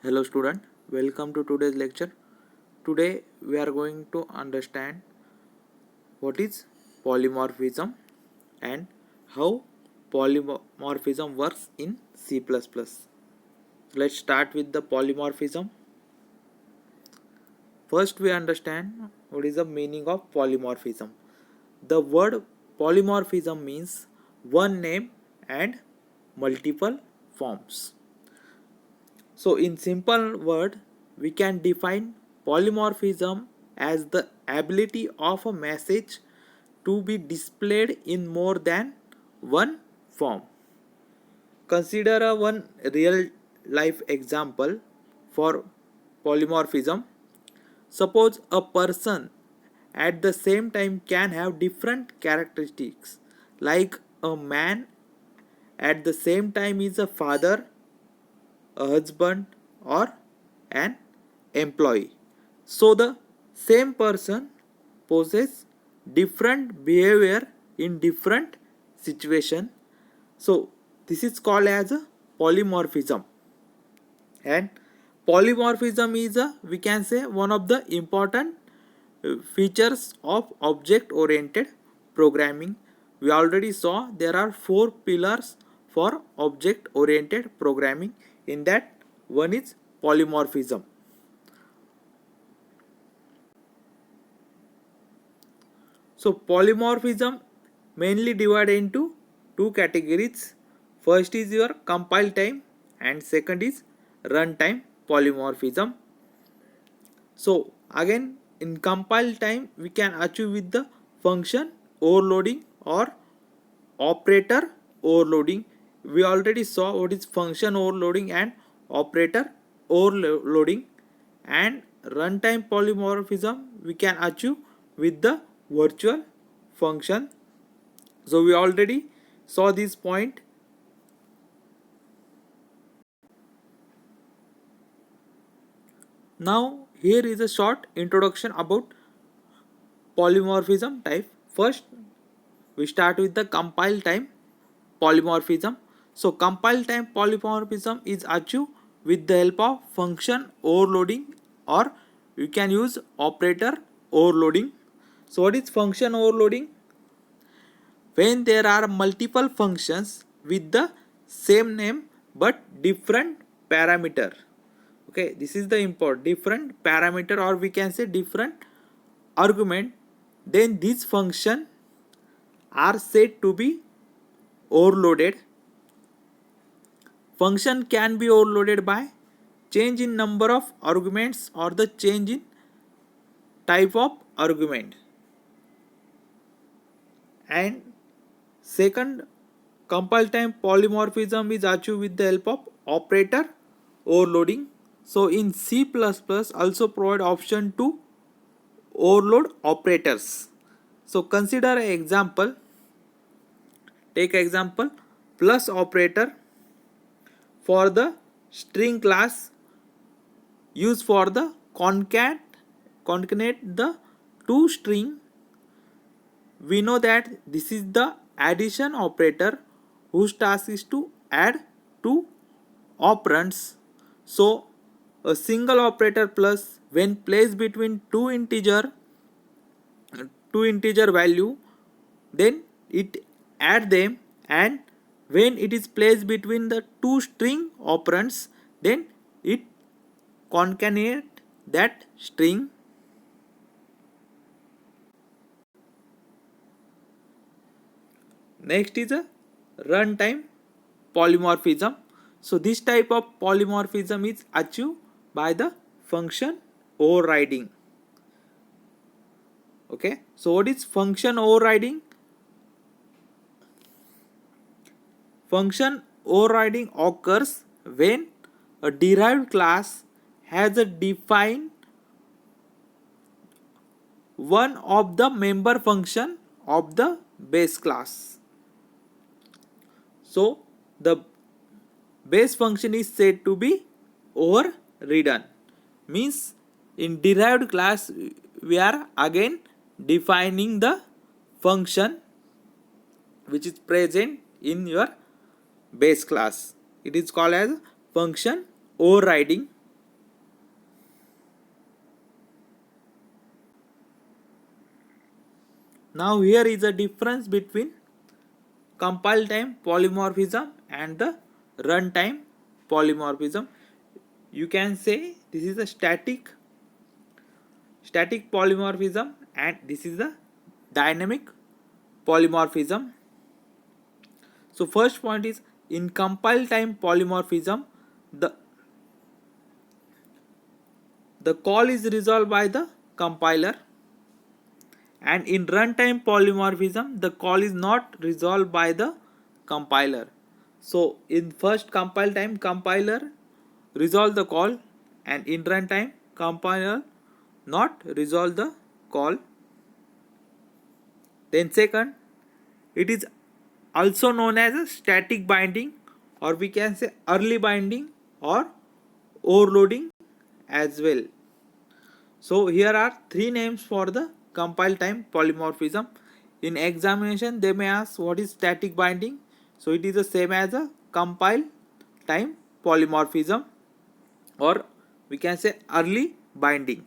Hello student, welcome to today's lecture. Today we are going to understand what is polymorphism and how polymorphism works in C++. Let's start with the polymorphism. First we understand what is the meaning of polymorphism. The word polymorphism means one name and multiple forms. So in simple word, we can define polymorphism as the ability of a message to be displayed in more than one form. Consider a one real life example for polymorphism. Suppose a person at the same time can have different characteristics, like a man at the same time is a father, a husband, or an employee. So the same person possesses different behavior in different situation. So this is called as a polymorphism. And polymorphism is a, we can say, one of the important features of object oriented programming. We already saw there are four pillars for object oriented programming. In that, one is polymorphism. So polymorphism mainly divided into two categories. First is your compile time and second is runtime polymorphism. So again, in compile time we can achieve with the function overloading or operator overloading. We already saw what is function overloading and operator overloading. And runtime polymorphism we can achieve with the virtual function. So we already saw this point. Now here is a short introduction about polymorphism type. First we start with the compile time polymorphism. So compile time polymorphism is achieved with the help of function overloading, or you can use operator overloading. So what is function overloading? When there are multiple functions with the same name but different parameter. Okay, this is the import, different parameter, or we can say different argument, then these function are said to be overloaded. Function can be overloaded by change in number of arguments or the change in type of argument. And second, compile time polymorphism is achieved with the help of operator overloading. So in C++ also provide option to overload operators. So consider an example. Take example plus operator for the string class used for the concatenate the two string. We know that this is the addition operator whose task is to add two operands. So a single operator plus, when placed between two integer value, then it add them, and when it is placed between the two string operands, then it concatenate that string. Next is a runtime polymorphism. So this type of polymorphism is achieved by the function overriding. Okay, so what is function overriding? Function overriding occurs when a derived class has a defined one of the member function of the base class. So the base function is said to be overridden. Means in derived class we are again defining the function which is present in your base class. It is called as function overriding. Now here is a difference between compile time polymorphism and the runtime polymorphism. You can say this is a static polymorphism and this is the dynamic polymorphism. So first point is, in compile time polymorphism, the call is resolved by the compiler, and in runtime polymorphism the call is not resolved by the compiler. So in first compile time, compiler resolve the call, and in runtime compiler not resolve the call. Then second, it is also known as a static binding, or we can say early binding or overloading as well. So here are three names for the compile time polymorphism. In examination they may ask what is static binding. So it is the same as a compile time polymorphism, or we can say early binding.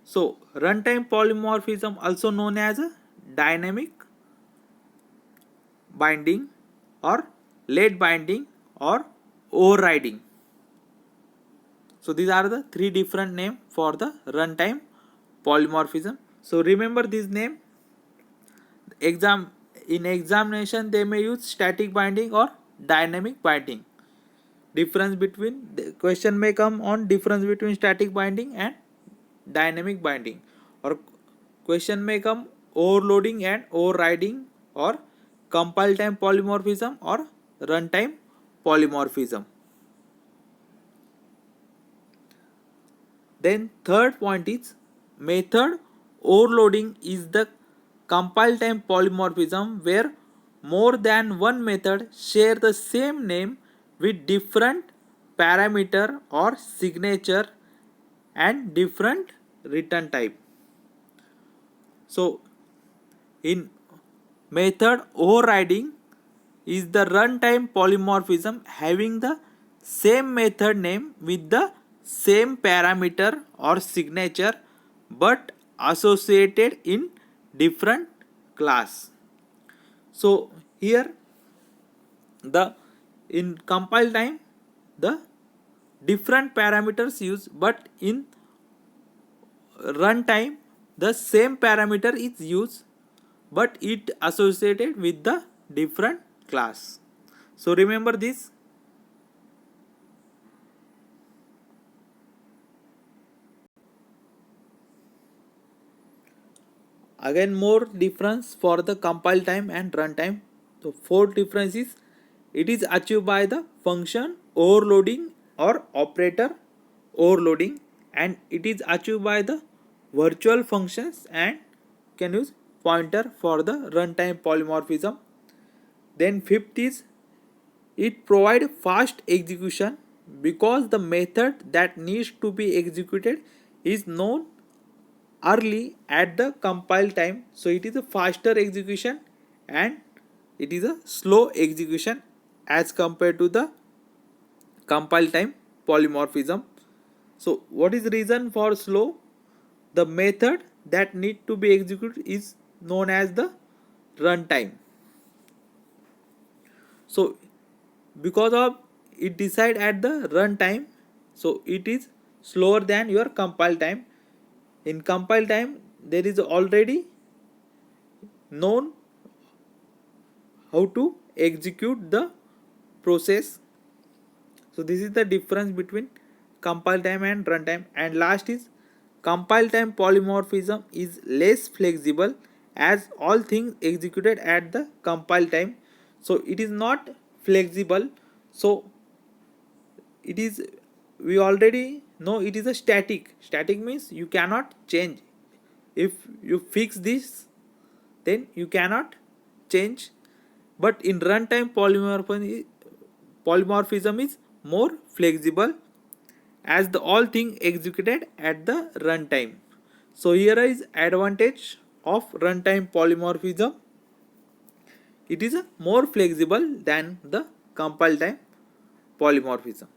So runtime polymorphism also known as a dynamic binding or late binding or overriding. So these are the three different names for the runtime polymorphism. So remember this name. In examination they may use static binding or dynamic binding. Difference between the question may come on difference between static binding and dynamic binding, or question may come overloading and overriding, or compile time polymorphism or runtime polymorphism. Then third point is, method overloading is the compile time polymorphism where more than one method share the same name with different parameter or signature and different return type. So in method overriding is the runtime polymorphism having the same method name with the same parameter or signature but associated in different class. So here the in compile time the different parameters used, but in runtime the same parameter is used but it associated with the different class. So remember this. Again more difference for the compile time and runtime. So fourth difference is, it is achieved by the function overloading or operator overloading, and it is achieved by the virtual functions and can use pointer for the runtime polymorphism. Then fifth is, it provides fast execution because the method that needs to be executed is known early at the compile time. So it is a faster execution and it is a slow execution as compared to the compile time polymorphism. So what is the reason for slow? The method that need to be executed is known as the runtime. So because of it decide at the runtime, so it is slower than your compile time. In compile time there is already known how to execute the process. So this is the difference between compile time and runtime. And last is, compile time polymorphism is less flexible as all things executed at the compile time. So it is not flexible. So it is, we already know it is a static means you cannot change. If you fix this then you cannot change. But in runtime polymorphism is more flexible as the all thing executed at the runtime. So here is advantage of runtime polymorphism. It is more flexible than the compile time polymorphism.